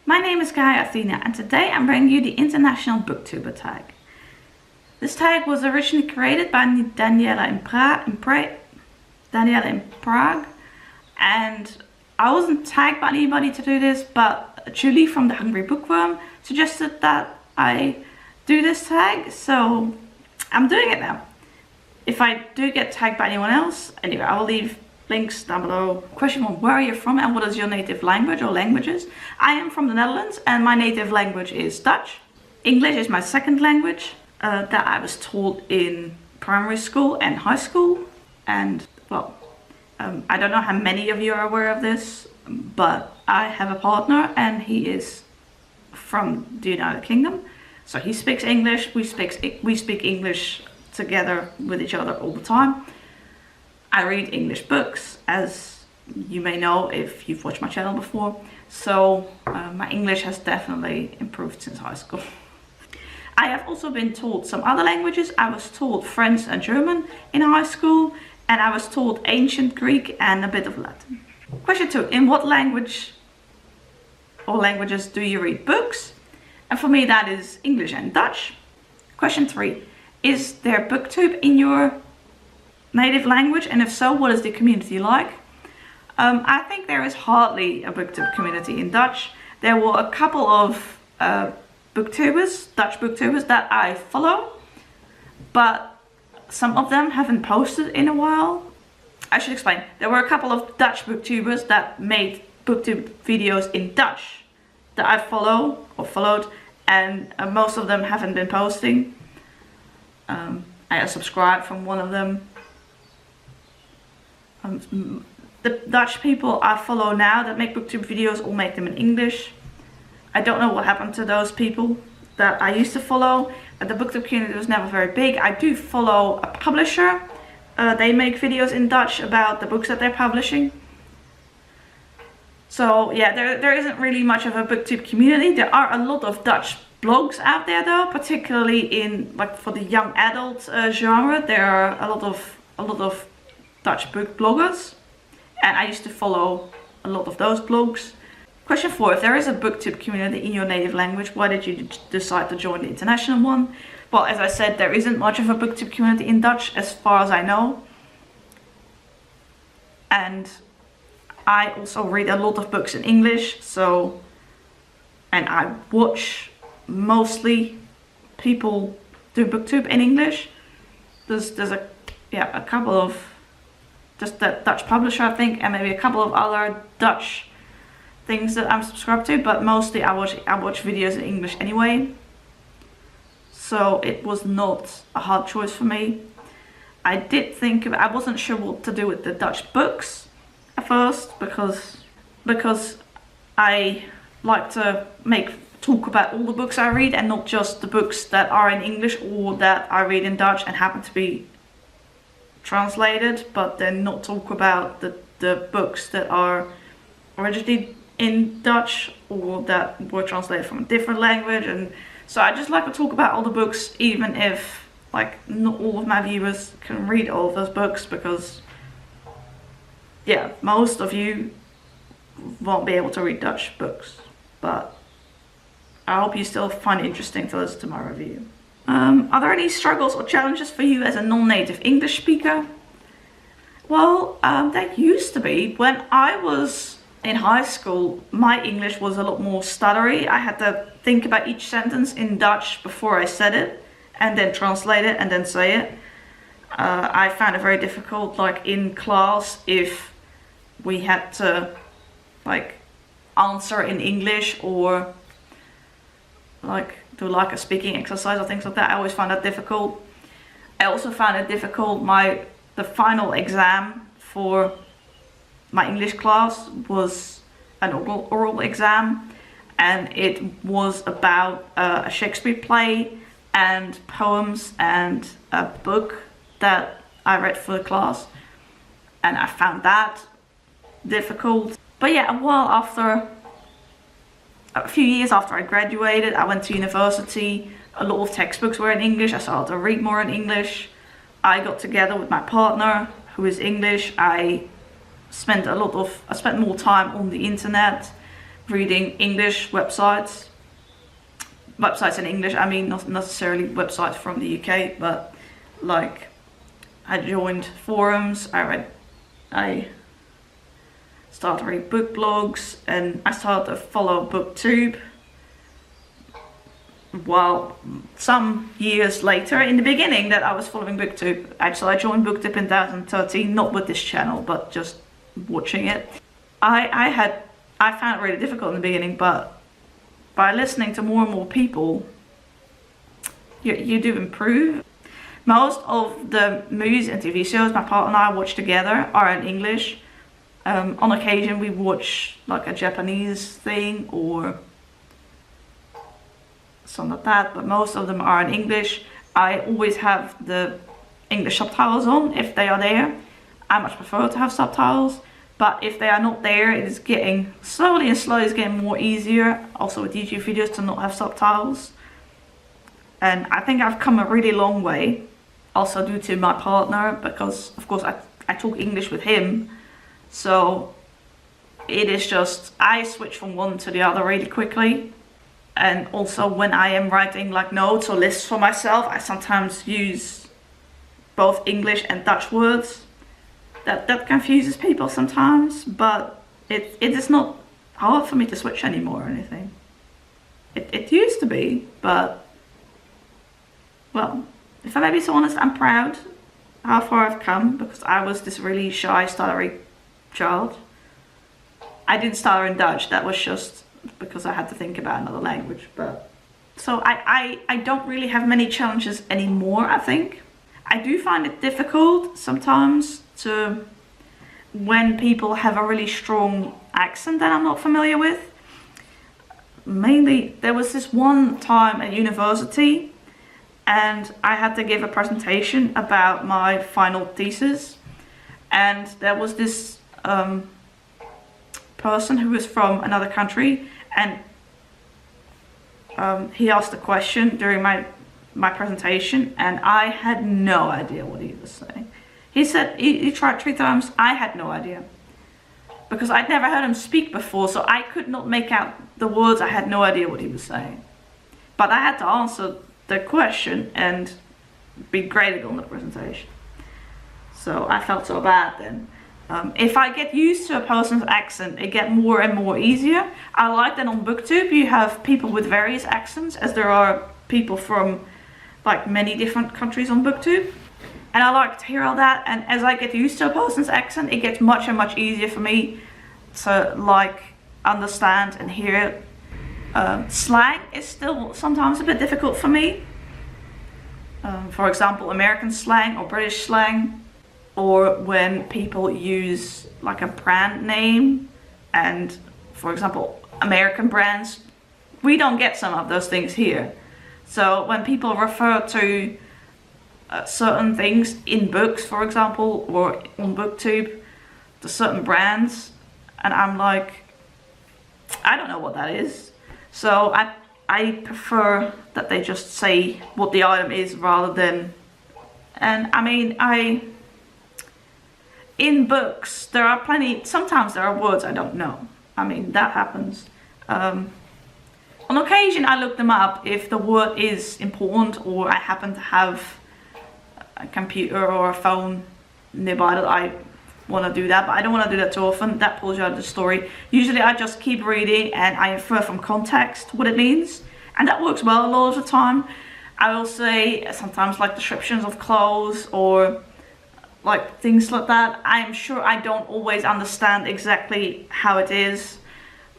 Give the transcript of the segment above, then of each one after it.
My name is Athena and today I'm bringing you the International BookTuber Tag. This tag was originally created by Daniela in Prague, and I wasn't tagged by anybody to do this, but Julie from the Hungry Bookworm suggested that I do this tag, so I'm doing it now. If I do get tagged by anyone else, anyway, I will leave links down below. Question 1, where are you from and what is your native language or languages? I am from the Netherlands and my native language is Dutch. English is my second language that I was taught in primary school and high school. And well, I don't know how many of you are aware of this, but I have a partner and he is from the United Kingdom. So he speaks English, we speak English together with each other all the time. I read English books, as you may know if you've watched my channel before, so my English has definitely improved since high school. I have also been taught some other languages. I was taught French and German in high school, and I was taught ancient Greek and a bit of Latin. Question 2, in what language or languages do you read books? And for me that is English and Dutch. Question 3, is there booktube in your native language, and if so, what is the community like? I think there is hardly a booktube community in Dutch. There were a couple of booktubers, Dutch booktubers that I follow, but some of them haven't posted in a while. I should explain. There were a couple of Dutch booktubers that made booktube videos in Dutch that I follow or followed, and most of them haven't been posting. I subscribed from one of them. The Dutch people I follow now that make booktube videos all make them in English. I don't know what happened to those people that I used to follow. The booktube community was never very big. I do follow a publisher. They make videos in Dutch about the books that they're publishing. So yeah, there isn't really much of a booktube community. There are a lot of Dutch blogs out there though, particularly in like for the young adult genre. There are a lot of Dutch book bloggers, and I used to follow a lot of those blogs. Question 4, if there is a booktube community in your native language, why did you decide to join the international one? Well, as I said, there isn't much of a booktube community in Dutch as far as I know, and I also read a lot of books in English, so, and I watch mostly people do booktube in English. There's a couple of just that Dutch publisher, I think, and maybe a couple of other Dutch things that I'm subscribed to, but mostly I watch videos in English anyway. So it was not a hard choice for me. I did think I wasn't sure what to do with the Dutch books at first, because I like to talk about all the books I read and not just the books that are in English or that I read in Dutch and happen to be translated, but then not talk about the books that are originally in Dutch or that were translated from a different language. And so I just like to talk about all the books, even if like not all of my viewers can read all of those books, because yeah, most of you won't be able to read Dutch books, but I hope you still find it interesting to listen to my review. Are there any struggles or challenges for you as a non-native English speaker? Well, there used to be. When I was in high school, my English was a lot more stuttery. I had to think about each sentence in Dutch before I said it, and then translate it and then say it. I found it very difficult, like in class, if we had to like answer in English or like do like a speaking exercise or things like that. I always found that difficult. I also found it difficult, the final exam for my English class was an oral exam, and it was about a Shakespeare play and poems and a book that I read for the class, and I found that difficult. But yeah, a few years after I graduated, I went to university. A lot of textbooks were in English. I started to read more in English. I got together with my partner, who is English. I spent more time on the internet, reading English websites in English. I mean, not necessarily websites from the UK, but like I joined forums, I started to read book blogs, and I started to follow BookTube. Well, some years later, in the beginning that I was following BookTube, actually I joined BookTube in 2013, not with this channel, but just watching it. I found it really difficult in the beginning, but by listening to more and more people, you do improve. Most of the movies and TV shows my partner and I watch together are in English. On occasion we watch like a Japanese thing or something like that, but most of them are in English. I always have the English subtitles on if they are there. I much prefer to have subtitles, but if they are not there, it is getting slowly it's getting more easier also with YouTube videos to not have subtitles. And I think I've come a really long way, also due to my partner, because of course I talk English with him, so it is just I switch from one to the other really quickly. And also when I am writing like notes or lists for myself, I sometimes use both English and Dutch words. That confuses people sometimes, but it is not hard for me to switch anymore or anything. It used to be, but well, if I may be so honest, I'm proud how far I've come, because I was this really shy, stuttery child. I didn't stutter in Dutch, that was just because I had to think about another language. But so I don't really have many challenges anymore, I think. I do find it difficult sometimes to when people have a really strong accent that I'm not familiar with. Mainly there was this one time at university and I had to give a presentation about my final thesis, and there was this person who was from another country, and he asked a question during my presentation and I had no idea what he was saying. He said he tried 3 times. I had no idea because I'd never heard him speak before, so I could not make out the words. I had no idea what he was saying, but I had to answer the question and be graded on the presentation. So I felt so bad then. If I get used to a person's accent, it gets more and more easier. I like that on BookTube you have people with various accents, as there are people from like many different countries on BookTube. And I like to hear all that, and as I get used to a person's accent, it gets much and much easier for me to like understand and hear it. Slang is still sometimes a bit difficult for me. For example, American slang or British slang, or when people use like a brand name, and for example American brands, we don't get some of those things here. So when people refer to certain things in books, for example, or on BookTube, to certain brands, and I'm like, I don't know what that is. So I prefer that they just say what the item is rather than, and I mean, in books there are plenty, sometimes there are words I don't know. I mean, that happens. On occasion I look them up if the word is important, or I happen to have a computer or a phone nearby that I want to do that, but I don't want to do that too often. That pulls you out of the story. Usually I just keep reading and I infer from context what it means, and that works well a lot of the time. I will say sometimes like descriptions of clothes or like things like that. I am sure I don't always understand exactly how it is,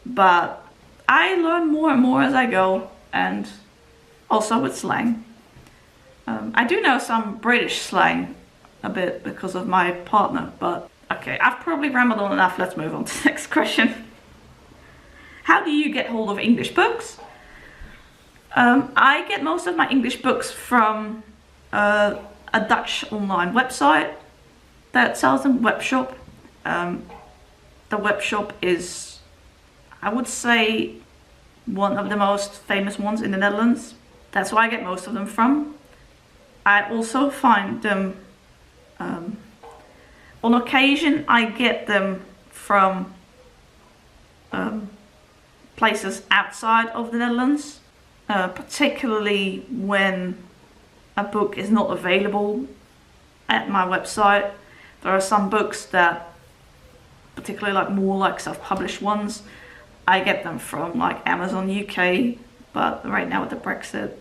but I learn more and more as I go, and also with slang. I do know some British slang a bit because of my partner, but okay, I've probably rambled on enough. Let's move on to the next question. How do you get hold of English books? I get most of my English books from a Dutch online website that sells them, Webshop. The Webshop is, I would say, one of the most famous ones in the Netherlands. That's where I get most of them from. I also find them, on occasion I get them from places outside of the Netherlands, particularly when a book is not available at my website. There are some books that, particularly like more like self-published ones, I get them from like Amazon UK, but right now with the Brexit,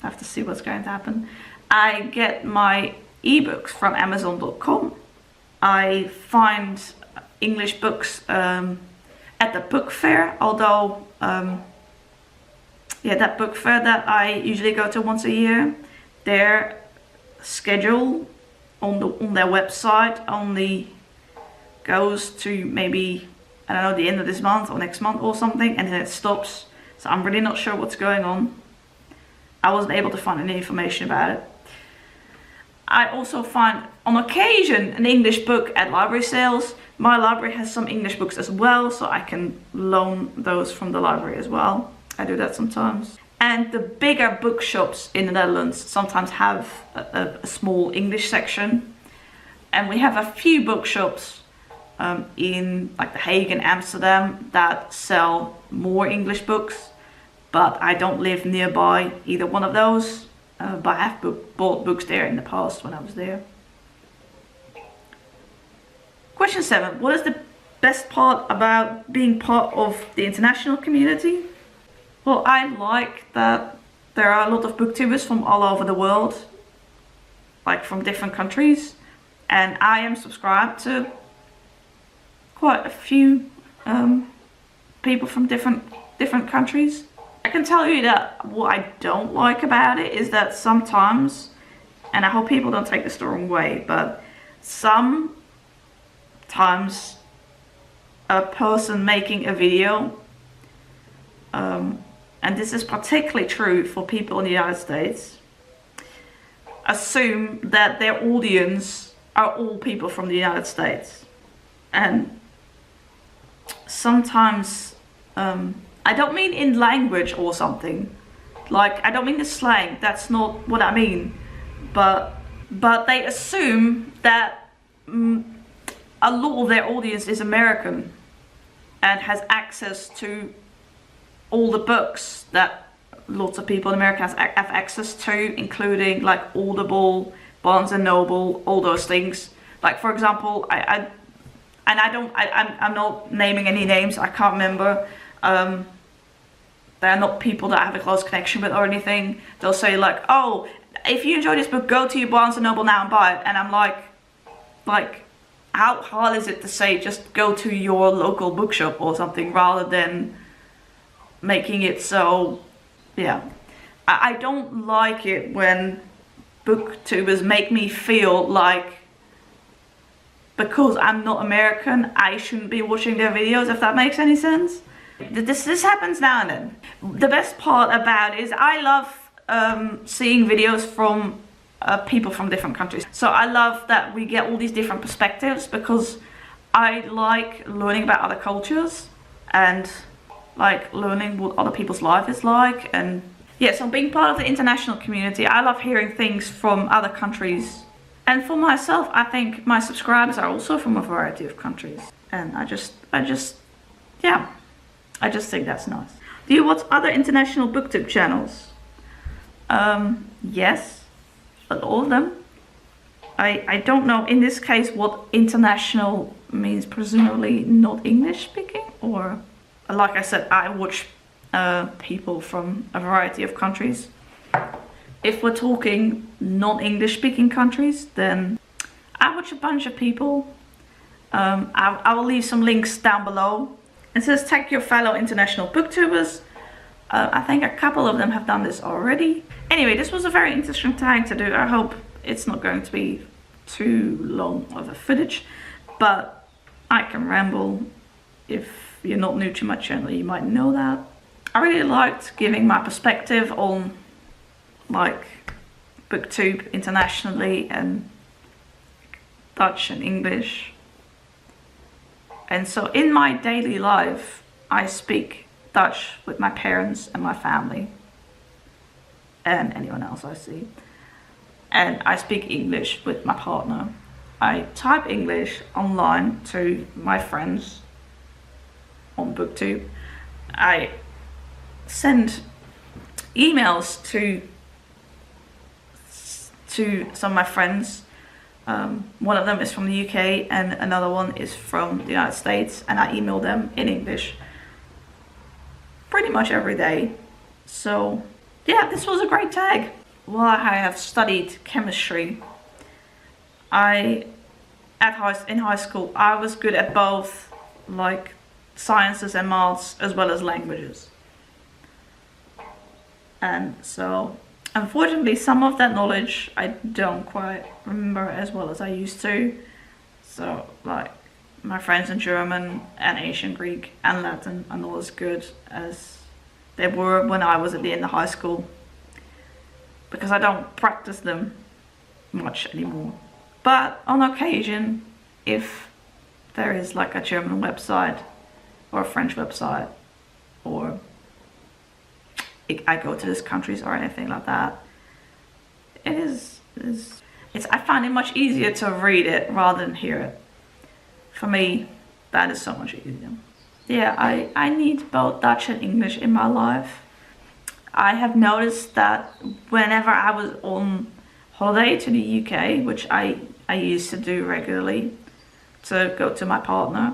I have to see what's going to happen. I get my ebooks from Amazon.com. I find English books at the book fair, although yeah, that book fair that I usually go to once a year, their schedule on their website only goes to maybe, I don't know, the end of this month or next month or something, and then it stops. So I'm really not sure what's going on. I wasn't able to find any information about it. I also find on occasion an English book at library sales. My library has some English books as well, so I can loan those from the library as well. I do that sometimes. And the bigger bookshops in the Netherlands sometimes have a small English section. And we have a few bookshops in like The Hague and Amsterdam that sell more English books, but I don't live nearby either one of those. But I have bought books there in the past when I was there. Question 7. What is the best part about being part of the international community? Well, I like that there are a lot of booktubers from all over the world, like from different countries, and I am subscribed to quite a few people from different countries. I can tell you that what I don't like about it is that sometimes, and I hope people don't take this the wrong way, but sometimes a person making a video, and this is particularly true for people in the United States, assume that their audience are all people from the United States. And sometimes, I don't mean in language or something, like I don't mean the slang, that's not what I mean, but they assume that a lot of their audience is American and has access to all the books that lots of people in America have access to, including like Audible, Barnes and Noble, all those things. Like for example, I'm not naming any names, I can't remember. They're not people that I have a close connection with or anything. They'll say like, oh, if you enjoy this book, go to your Barnes and Noble now and buy it. And I'm like, how hard is it to say just go to your local bookshop or something, rather than making it so, yeah. I don't like it when booktubers make me feel like because I'm not American, I shouldn't be watching their videos, if that makes any sense. This happens now and then. The best part about it is I love seeing videos from people from different countries. So I love that we get all these different perspectives, because I like learning about other cultures and like learning what other people's life is like. And yeah, so being part of the international community, I love hearing things from other countries. And for myself, I think my subscribers are also from a variety of countries. And I just think that's nice. Do you watch other international booktube channels? Yes, a lot of them. I don't know in this case what international means, presumably not English speaking, or like I said, I watch people from a variety of countries. If we're talking non-English speaking countries, then I watch a bunch of people. I will leave some links down below. It says tag your fellow international booktubers. I think a couple of them have done this already. Anyway, this was a very interesting tag to do. I hope it's not going to be too long of a footage, but I can ramble. If you're not new to my channel, you might know that. I really liked giving my perspective on like booktube internationally, and Dutch and English. And so in my daily life, I speak Dutch with my parents and my family and anyone else I see. And I speak English with my partner. I type English online to my friends on BookTube. I send emails to some of my friends. One of them is from the UK and another one is from the United States, and I email them in English pretty much every day. So yeah, this was a great tag. While I have studied chemistry, in high school I was good at both like sciences and maths as well as languages. And so unfortunately some of that knowledge I don't quite remember as well as I used to. So like my friends in German and Ancient Greek and Latin are not as good as they were when I was at the end of high school, because I don't practice them much anymore. But on occasion, if there is like a German website or a French website, or I go to these countries or anything like that, I find it much easier to read it rather than hear it. For me, that is so much easier. Yeah, I need both Dutch and English in my life. I have noticed that whenever I was on holiday to the UK, which I used to do regularly to go to my partner,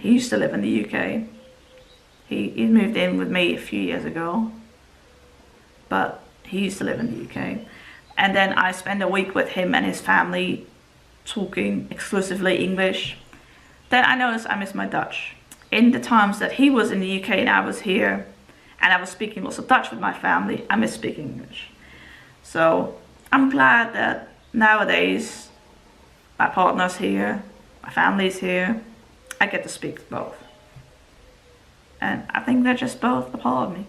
he used to live in the UK. He moved in with me a few years ago, but he used to live in the UK. And then I spent a week with him and his family talking exclusively English. Then I noticed I miss my Dutch. In the times that he was in the UK and I was here, and I was speaking lots of Dutch with my family, I miss speaking English. So I'm glad that nowadays my partner's here, my family's here, I get to speak both. And I think they're just both a part of me.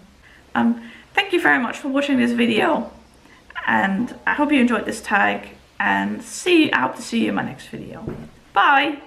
Thank you very much for watching this video, and I hope you enjoyed this tag, and I hope to see you in my next video. Bye!